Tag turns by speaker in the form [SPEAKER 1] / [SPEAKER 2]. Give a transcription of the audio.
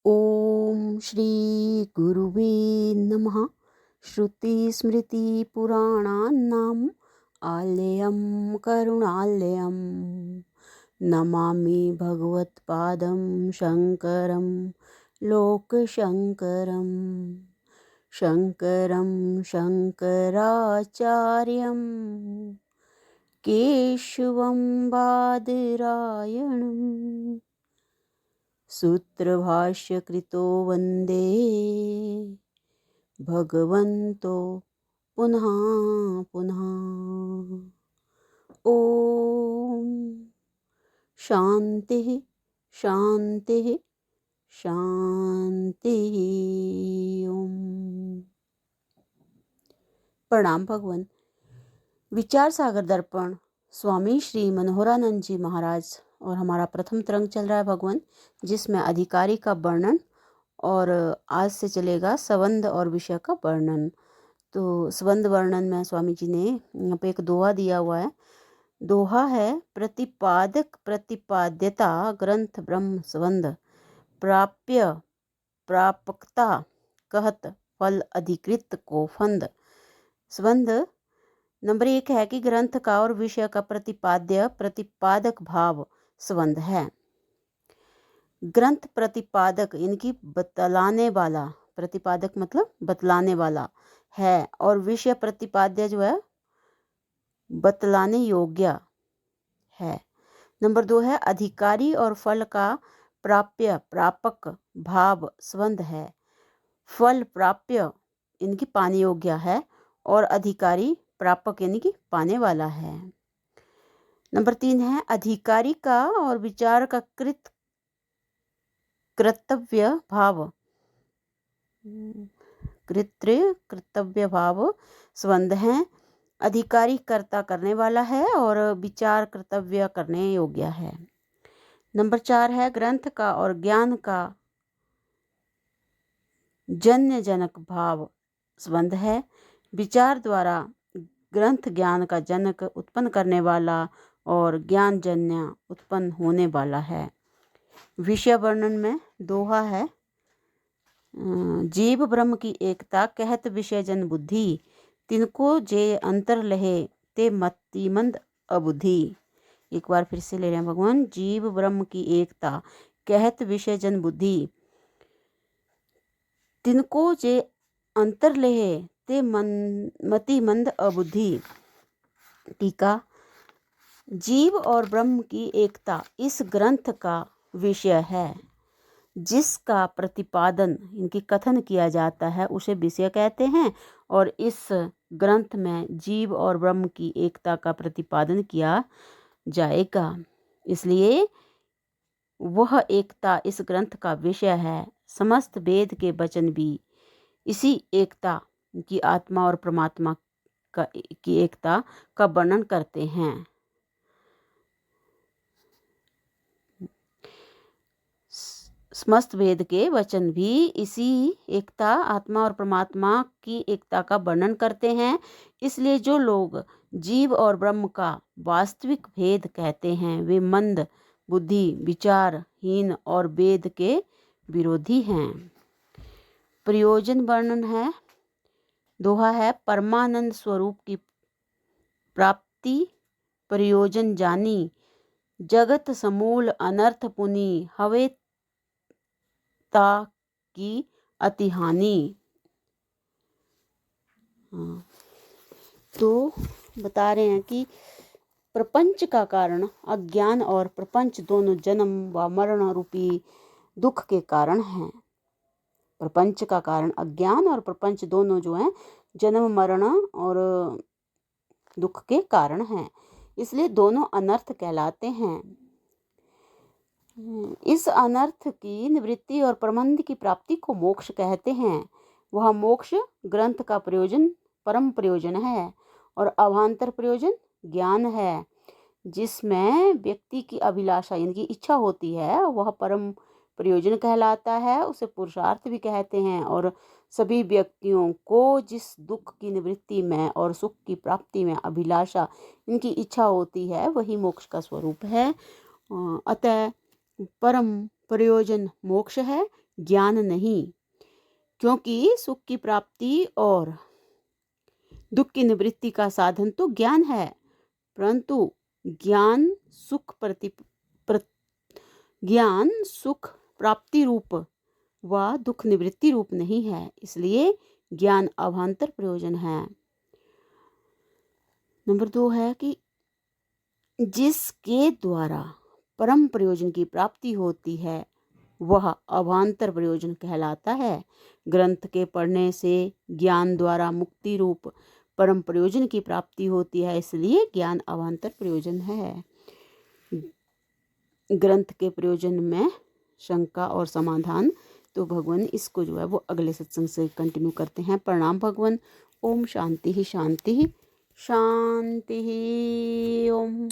[SPEAKER 1] ओम श्री गुरुवे नमः। श्रुतिस्मृतिपुराणानाम् आलयं करुणालयं नमामि भगवत्पादं शङ्करं लोकशङ्करं। शङ्करं शङ्कराचार्यं केशवं बादरायणम् सूत्रभाष्यकृतो वन्दे भगवन्तो पुनः पुनः। ॐ शान्तिः शान्तिः शान्तिः। ओम प्रणाम भगवान। विचार सागर दर्पण स्वामी श्री मनोहरानंद जी महाराज और हमारा प्रथम तरंग चल रहा है भगवान, जिसमें अधिकारी का वर्णन और आज से चलेगा संबंध और विषय का वर्णन। तो संबंध वर्णन में स्वामी जी ने यहाँ पे एक दोहा दिया हुआ है। दोहा है, प्रतिपादक प्रतिपाद्यता ग्रंथ ब्रह्म संबंध प्राप्य प्रापकता कहत फल अधिकृत को फंद। संबंध नंबर 1 है कि ग्रंथ का और विषय का प्रतिपाद्य प्रतिपादक भाव संबंध है। ग्रंथ प्रतिपादक इनकी बतलाने वाला, प्रतिपादक मतलब बतलाने वाला है, और विषय प्रतिपाद्य जो है बतलाने योग्य है। नंबर 2 है अधिकारी और फल का प्राप्य प्रापक भाव संबंध है। फल प्राप्य इनकी पाने योग्य है और अधिकारी प्रापक यानी कि पाने वाला है। नंबर 3 है अधिकारी का और विचार का कर्तव्य भाव कर्तव्य भाव संबंध है। अधिकारी कर्ता करने वाला है और विचार कर्तव्य करने योग्य है। नंबर 4 है ग्रंथ का और ज्ञान का जन्य जनक भाव संबंध है। विचार द्वारा ग्रंथ ज्ञान का जनक उत्पन्न करने वाला और ज्ञान जन्य उत्पन्न होने वाला है। विषय वर्णन में दोहा है, जीव ब्रह्म की एकता कहत विषय जन बुद्धि तिनको जे अंतर लहे ते मति मंद अबुद्धि। एक बार फिर से ले रहे हैं भगवान। जीव ब्रह्म की एकता कहत विषय जन बुद्धि तिनको जे अंतर लहे ते मति मंद अबुद्धि। टीका, जीव और ब्रह्म की एकता इस ग्रंथ का विषय है। जिसका प्रतिपादन इनकी कथन किया जाता है उसे विषय कहते हैं, और इस ग्रंथ में जीव और ब्रह्म की एकता का प्रतिपादन किया जाएगा, इसलिए वह एकता इस ग्रंथ का विषय है। समस्त वेद के वचन भी इसी एकता की आत्मा और परमात्मा की एकता का वर्णन करते हैं। समस्त वेद के वचन भी इसी एकता आत्मा और परमात्मा की एकता का वर्णन करते हैं। इसलिए जो लोग जीव और ब्रह्म का वास्तविक भेद कहते हैं वे मंद बुद्धि, विचारहीन और वेद के विरोधी हैं। प्रयोजन वर्णन है। दोहा है, परमानंद स्वरूप की प्राप्ति प्रयोजन जानी जगत समूल अनर्थ पुनि हवे की अति हानि। तो बता रहे हैं कि प्रपंच का कारण अज्ञान और प्रपंच दोनों जन्म व मरण रूपी दुख के कारण हैं। प्रपंच का कारण अज्ञान और प्रपंच दोनों जो हैं जन्म मरण और दुख के कारण हैं, इसलिए दोनों अनर्थ कहलाते हैं। इस अनर्थ की निवृत्ति और प्रबंध की प्राप्ति को मोक्ष कहते हैं। वह मोक्ष ग्रंथ का प्रयोजन परम प्रयोजन है और अवान्तर प्रयोजन ज्ञान है। जिसमें व्यक्ति की अभिलाषा यानी कि इच्छा होती है वह परम प्रयोजन कहलाता है। उसे पुरुषार्थ भी कहते हैं, और सभी व्यक्तियों को जिस दुख की निवृत्ति में और सुख की प्राप्ति में अभिलाषा इनकी इच्छा होती है वही मोक्ष का स्वरूप है। अतः परम प्रयोजन मोक्ष है, ज्ञान नहीं, क्योंकि सुख की प्राप्ति और दुख की निवृत्ति का साधन तो ज्ञान है, परंतु ज्ञान ज्ञान सुख प्राप्ति रूप व दुख निवृत्ति रूप नहीं है, इसलिए ज्ञान अभांतर प्रयोजन है। नंबर 2 है कि जिसके द्वारा परम प्रयोजन की प्राप्ति होती है वह अभांतर प्रयोजन कहलाता है। ग्रंथ के पढ़ने से ज्ञान द्वारा मुक्ति रूप परम प्रयोजन की प्राप्ति होती है, इसलिए ज्ञान अभांतर प्रयोजन है। ग्रंथ के प्रयोजन में शंका और समाधान तो भगवान इसको जो है वो अगले सत्संग से कंटिन्यू करते हैं। प्रणाम भगवान। ओम शांति ही शांति ही शांति ही ओम।